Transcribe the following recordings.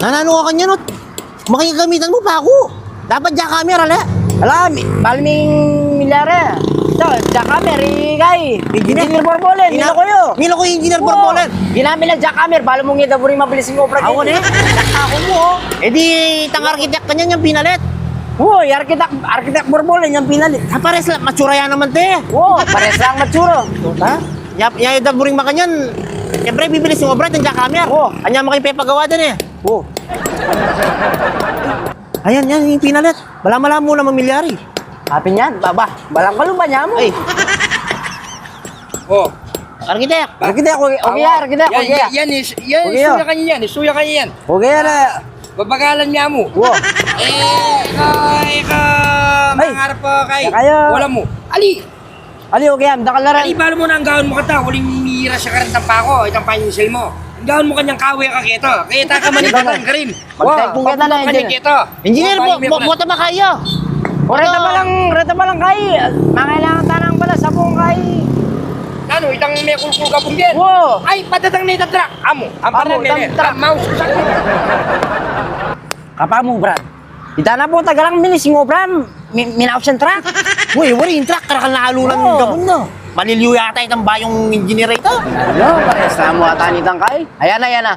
Nanano ka kanya, no? Makikagamitan mo pa ako. Dapat dyan camera, le. Alam, balming milyare. Ito, jackhammer, kay. Engineer Borbolen, nila ko yun. Milo ko yung engineer Borbolen. Ginamit lang jackhammer, balo mong ito rin mabilis yung opera. Ako na ako mo, oh. Eh di, tang-architect ka niyan yung pinalit. Uy, architect Borbolen yung pinalit. Pares lang, matsura yan naman, te. Oo, pares lang matsuro. Ha? Yaya buring maka niyan. Siyempre, bibilis yung obra, yung jackhammer. Oo. Anya mo kayo pepagawa din, eh. Oo. Ayan, yan, yung pinalit. Bala-mala mo na mamilyari. Happy niyan, baba. Balang kalumba niya mo. Ay, Oh. architect. Architect, okay, architect, okay. Yan, Okay, isuya kanya yan, isuya kanya yan. Okay, na. Babagalan niya mo. Wow. Mangarap pa kay. Kaya- Wala mo. Ali, Ali, okay, dakal na rin. balo mo na ang gawin mo kata. Huling minira siya ka rin tampa ko. Itang panyisil mo. Ang gawin mo kanyang kawe ka kito. Kaya ka manigatan ka rin. Magtagpong kita na, engineer. Kito. Engineer, buta ba kayo? O, reta pa lang kay. Mangailangan tanang pala sa buong kay. Ano, itang may kulkul ka pong din. Wow. Ay, patatang na itang truck. Amo. Ang panan Amo, nila. truck. Mouse. Kapa mo, Brad. Ita na po, tagalang minis yung Brad. Minaoption track. Uy, wari yung truck, karakal na halulan ng Oo. gabon na. Maliliw yata itang bayong engineer ito. Ano, pares na mo ata nitang kay. Ayan na, ayan na.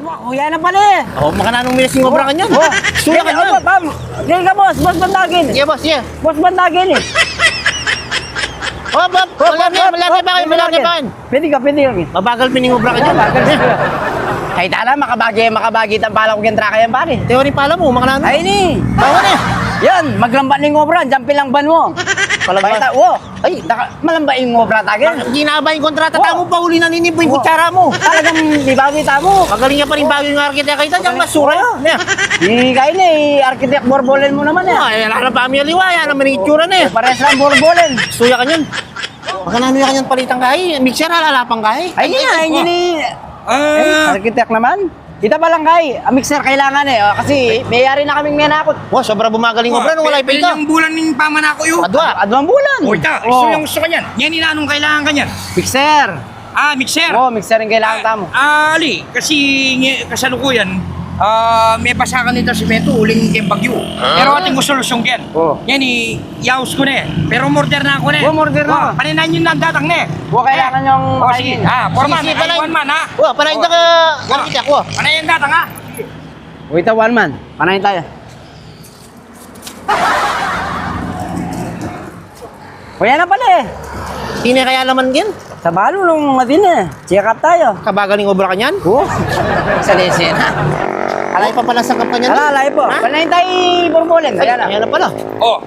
Wow, yan na pala eh. Oh, makananong milis yung obra kanyan. Oh, Suya ka oh, yan. Pam. Gaya ka, boss. Boss bandagin. Yeah, boss, yeah. Boss bandagin eh. Oh, Bob, malaki ba kayo? Malaki ba kayo? Pwede ka. Mabagal pining obra kanyan. Ay, tala, makabagi ang pala ko yung traka yan, pare. Teori pala mo, makananong. Ay, ni. Bawa na. Yan, maglambat ng obra. Jumpin lang ban mo. Palagba. Wo. Ay, malamba yung obra tagin. Ginaba yung kontrata Oh. tamo pa uli na ninipo yung Oh. kutsara mo. Talagang di bago mo. Magaling niya pa rin bago yung architect kayo. Diyan masura yun. Yeah. Di kayo na eh, architect Borbolen mo naman eh. Ay, wala na pa kami aliwaya. Naman yung itsura na eh. Pares lang Borbolen. Suya kanyan. Makanano yung kanyan palitang kahi. Mixer halalapang kahi. Ay, yun ni architect naman. Kita pa lang kay, ang mixer kailangan eh. Kasi mayari na kaming menakot. Wow, sobra bumagaling obra nung wala pa ito. Yung bulan ng pamanako yun. Adwang bulan. O ita, iso yung gusto kanyan. Yan inanong kailangan kanyan. Mixer. Ah, mixer. Mixer yung kailangan tamo. Ali, kasi kasalukuyan, may pasakan nito simento, uling yung bagyo. Pero ating gusto lusong yan. Oh. Yan yaus ko na eh. Pero morder na ako na eh. Oh, morder na. Paninan yun na ang datang na eh. Kailangan yung Sige, foreman, Sige, pala- one man ha. Wow, pala ito ka architect. Wow. Panayin datang ha. Wait a one man. Panayin tayo. O yan na pala eh. Hindi kaya naman yan. Sa balo nung matin eh. Check up tayo. Kabagaling obra kanyan. Oh. Sa lesen ha. Alay pa pala sa kampanya niya. Alay po. Ha? Panayin tayo Borbolen. Ayan na. Ayan na pala. Oh,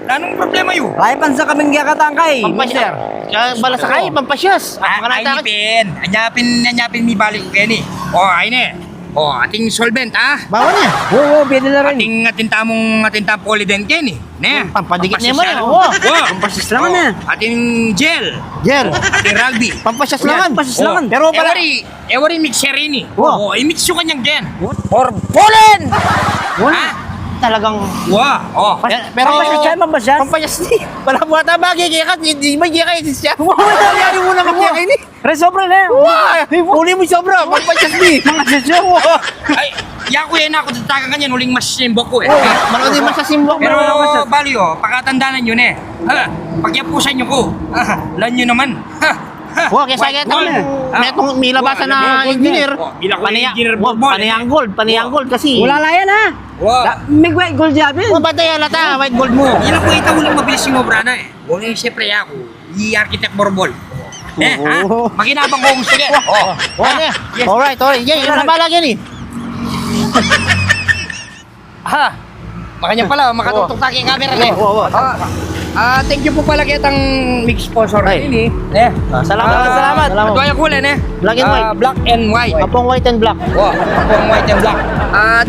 anong problema yun? Laipan sa kaming giyakatang kay. Pampasyas. Bala sa kayo, pampasyas. Ay nipin. Anyapin mi balik ko yan eh. Oh, ayun eh. Oh, ating solvent ha. Bawa niya. Oo, pwede na rin. Ating polydent yan eh. Ne? Pampadikit niya mo Pampasyas yan. yan. Oo. Oh. Pampasyas lang na. Ating gel. Gel. Ating rugby. Pampasyas Yan, langan. pampasyas langan. Pero pala. Ewari mixer ini. Wow. Oh, i-mix yung kanyang gen. Borbolen! Ha? Talagang. Wow. Oh. Pero. Pampasyas yan, pampasyas. Pampasyas ni. Wala mo ata bagay kaya ka. Hindi ba kaya kayo siya? Wala mo naman kaya kayo ni. Re, sobra na. Wow. Uli mo sobra. Pampasyas ni. Mga sisyo. Ay, yaku yan ako tatagan kanyan uling mas simbok ko eh. Manood din man sa simbok. Pero bali oh, pakatandaan yun eh. Ha? Pagyapusan nyo ko. Lan nyo naman. Wow, kaya sa itong may labasan na engineer. Panayang gold. Panayang gold kasi. Wala layan ha. Wow. May white gold job yun. Wow, batay alata. White gold mo. Yan ang kuwita uling mabilis yung obra na eh. Uling siyempre ako, i-architect Borbol. Ha? Makinabang ko gusto yan. Oh. Okay. Alright. Yan, yung nabalag yan eh. Ha? Makanya pala, makatutok tayo yung camera na eh. Thank you po pala kitang mix sponsor ini. Salamat. Doya kulen eh. Black and white. Black and white. Apong white and black. Wow, apong white and black.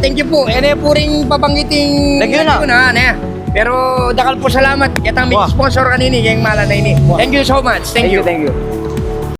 Thank you po. Ene po ring pabanggiting Thank you na. ne. Pero dakal po salamat kitang mix sponsor kanini yung mala na ini. Thank you so much. Thank you. Thank you.